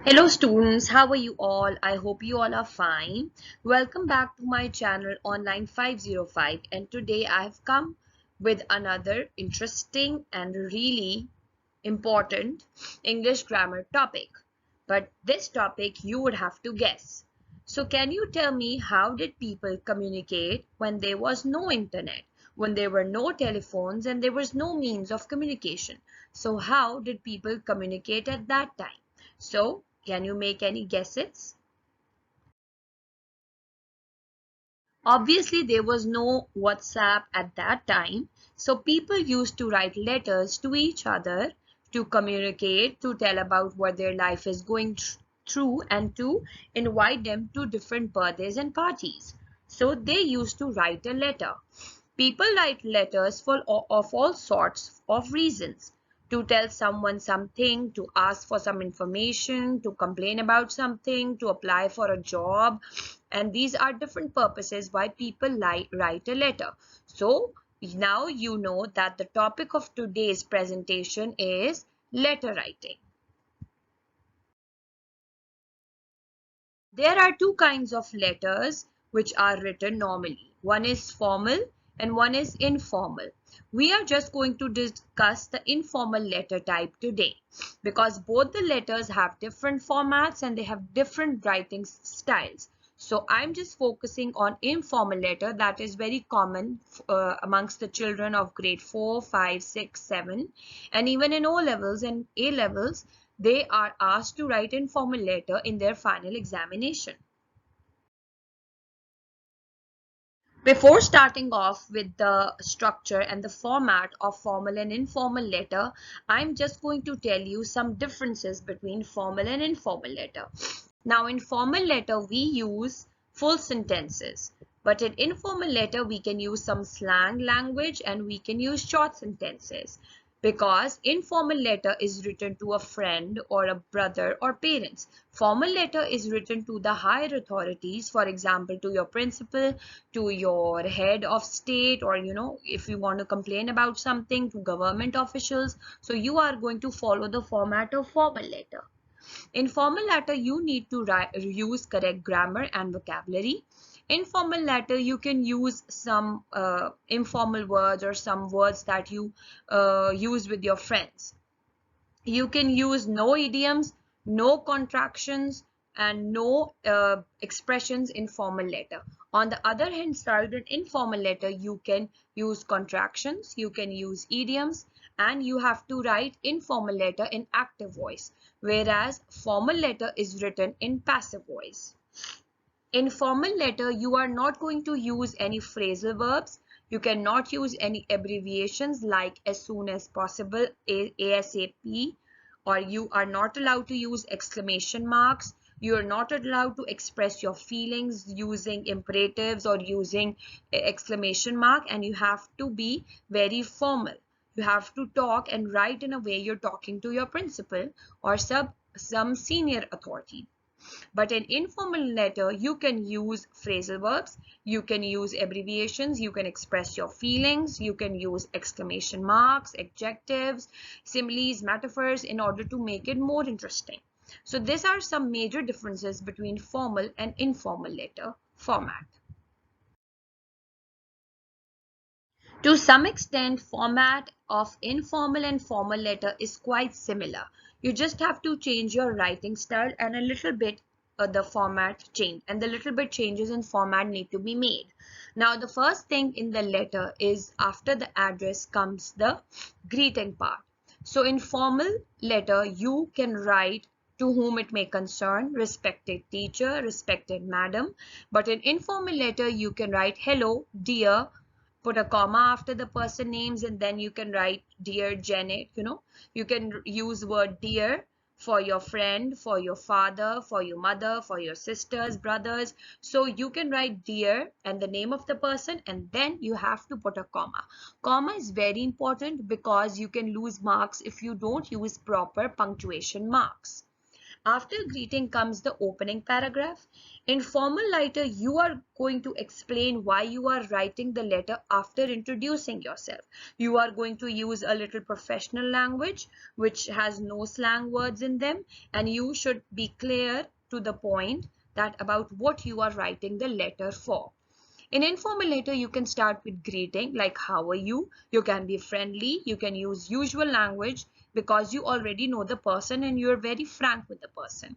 Hello students, how are you all? I hope you all are fine. Welcome back to my channel Online 505, and today I have come with another interesting and really important English grammar topic. But this topic you would have to guess. So can you tell me, how did people communicate when there was no internet, when there were no telephones and there was no means of communication? So how did people communicate at that time? So can you make any guesses? Obviously, there was no WhatsApp at that time. So people used to write letters to each other to communicate, to tell about what their life is going through, and to invite them to different birthdays and parties. So they used to write a letter. People write letters of all sorts of reasons: to tell someone something, to ask for some information, to complain about something, to apply for a job. And these are different purposes why people write a letter. So now you know that the topic of today's presentation is letter writing. There are two kinds of letters which are written normally. One is formal and one is informal. We are just going to discuss the informal letter type today because both the letters have different formats and they have different writing styles. So I'm just focusing on informal letter that is very common amongst the children of grade 4, 5, 6, 7, and even in O levels and A levels they are asked to write informal letter in their final examination. Before starting off with the structure and the format of formal and informal letter, I'm just going to tell you some differences between formal and informal letter. Now, in formal letter, we use full sentences, but in informal letter, we can use some slang language and we can use short sentences. Because informal letter is written to a friend or a brother or parents. Formal letter is written to the higher authorities, for example, to your principal, to your head of state, or if you want to complain about something, to government officials. So you are going to follow the format of formal letter. In formal letter, you need to use correct grammar and vocabulary. In formal letter, you can use some informal words or some words that you use with your friends. You can use no idioms, no contractions, and no expressions in formal letter. On the other hand side, in informal letter, you can use contractions, you can use idioms, and you have to write informal letter in active voice, whereas formal letter is written in passive voice. In formal letter, you are not going to use any phrasal verbs. You cannot use any abbreviations like as soon as possible, ASAP, or you are not allowed to use exclamation marks. You are not allowed to express your feelings using imperatives or using exclamation mark, and you have to be very formal. You have to talk and write in a way you're talking to your principal or some senior authority. But in informal letter, you can use phrasal verbs, you can use abbreviations, you can express your feelings, you can use exclamation marks, adjectives, similes, metaphors in order to make it more interesting. So these are some major differences between formal and informal letter format. To some extent, format of informal and formal letter is quite similar. You just have to change your writing style and a little bit the format change, and the little bit changes in format need to be made. Now, the first thing in the letter is after the address comes the greeting part. So in formal letter, you can write to whom it may concern, respected teacher, respected madam. But in informal letter, you can write hello, dear, put a comma after the person names, and then you can write dear Janet. You can use word dear for your friend, for your father, for your mother, for your sisters, brothers. So you can write dear and the name of the person, and then you have to put a comma. Comma is very important because you can lose marks if you don't use proper punctuation marks. After greeting comes the opening paragraph. In formal letter, you are going to explain why you are writing the letter after introducing yourself. You are going to use a little professional language which has no slang words in them, and you should be clear to the point that about what you are writing the letter for. In informal letter, you can start with greeting like how are you? You can be friendly. You can use usual language because you already know the person and you are very frank with the person.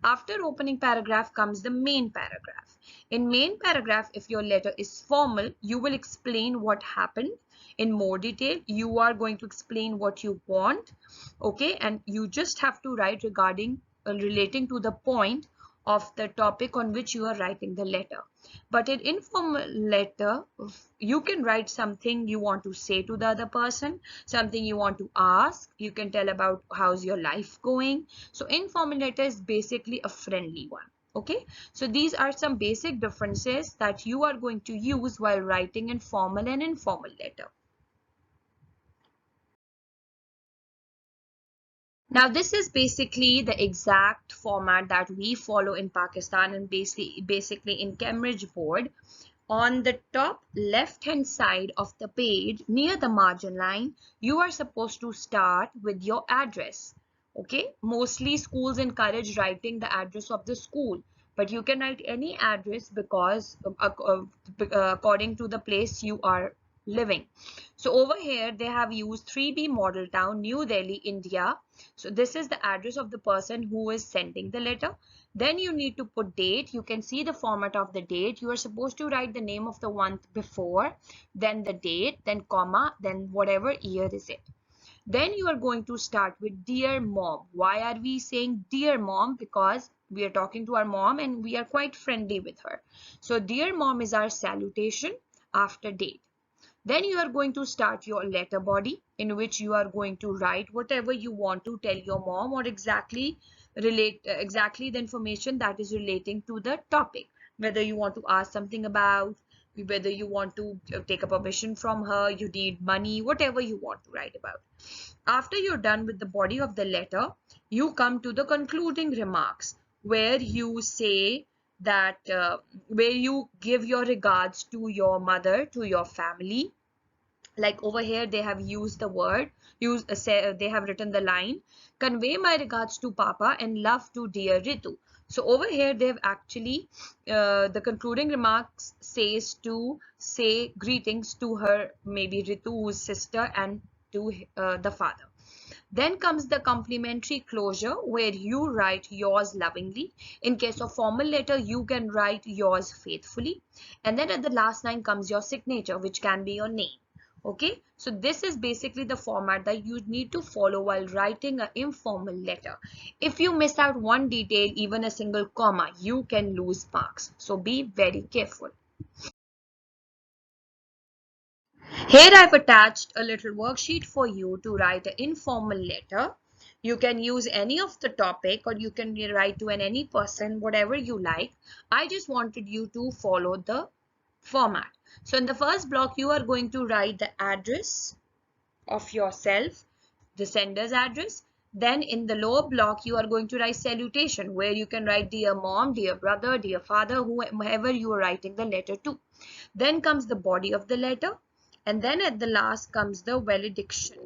After opening paragraph comes the main paragraph. In main paragraph, if your letter is formal, you will explain what happened in more detail. You are going to explain what you want, okay, and you just have to write regarding relating to the point of the topic on which you are writing the letter. But in informal letter, you can write something you want to say to the other person, something you want to ask. You can tell about how's your life going. So informal letter is basically a friendly one. Okay, so these are some basic differences that you are going to use while writing in formal and informal letter. Now, this is basically the exact format that we follow in Pakistan and basically in Cambridge board. On the top left hand side of the page near the margin line, you are supposed to start with your address. Okay, mostly schools encourage writing the address of the school, but you can write any address because according to the place you are living. So over here they have used 3B Model Town, New Delhi, India. So this is the address of the person who is sending the letter. Then you need to put date. You can see the format of the date. You are supposed to write the name of the month before, then the date, then comma, then whatever year is it. Then you are going to start with dear mom. Why are we saying dear mom? Because we are talking to our mom and we are quite friendly with her. So dear mom is our salutation after date. Then you are going to start your letter body in which you are going to write whatever you want to tell your mom or exactly the information that is relating to the topic. Whether you want to ask something about, whether you want to take a permission from her, you need money, whatever you want to write about. After you're done with the body of the letter, you come to the concluding remarks where you say that where you give your regards to your mother, to your family. Like over here they have used the word, they have written the line, convey my regards to papa and love to dear Ritu. So over here they have actually the concluding remarks says to say greetings to her, maybe Ritu's sister, and to the father. Then comes the complimentary closure where you write yours lovingly. In case of formal letter, you can write yours faithfully. And then at the last line comes your signature, which can be your name. Okay, so this is basically the format that you need to follow while writing an informal letter. If you miss out one detail, even a single comma, you can lose marks. So be very careful. Here I've attached a little worksheet for you to write an informal letter. You can use any of the topic or you can write to any person, whatever you like. I just wanted you to follow the format. So in the first block, you are going to write the address of yourself, the sender's address. Then in the lower block, you are going to write salutation where you can write dear mom, dear brother, dear father, whoever you are writing the letter to. Then comes the body of the letter. And then at the last comes the valediction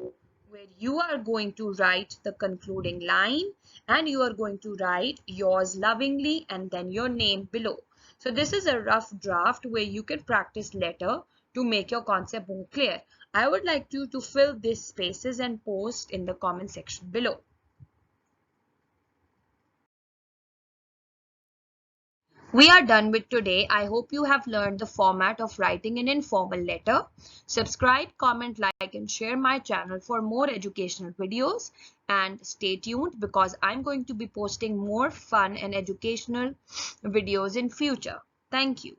where you are going to write the concluding line and you are going to write yours lovingly and then your name below. So this is a rough draft where you can practice letter to make your concept more clear. I would like you to fill these spaces and post in the comment section below. We are done with today. I hope you have learned the format of writing an informal letter. Subscribe, comment, like, and share my channel for more educational videos. And stay tuned because I'm going to be posting more fun and educational videos in future. Thank you.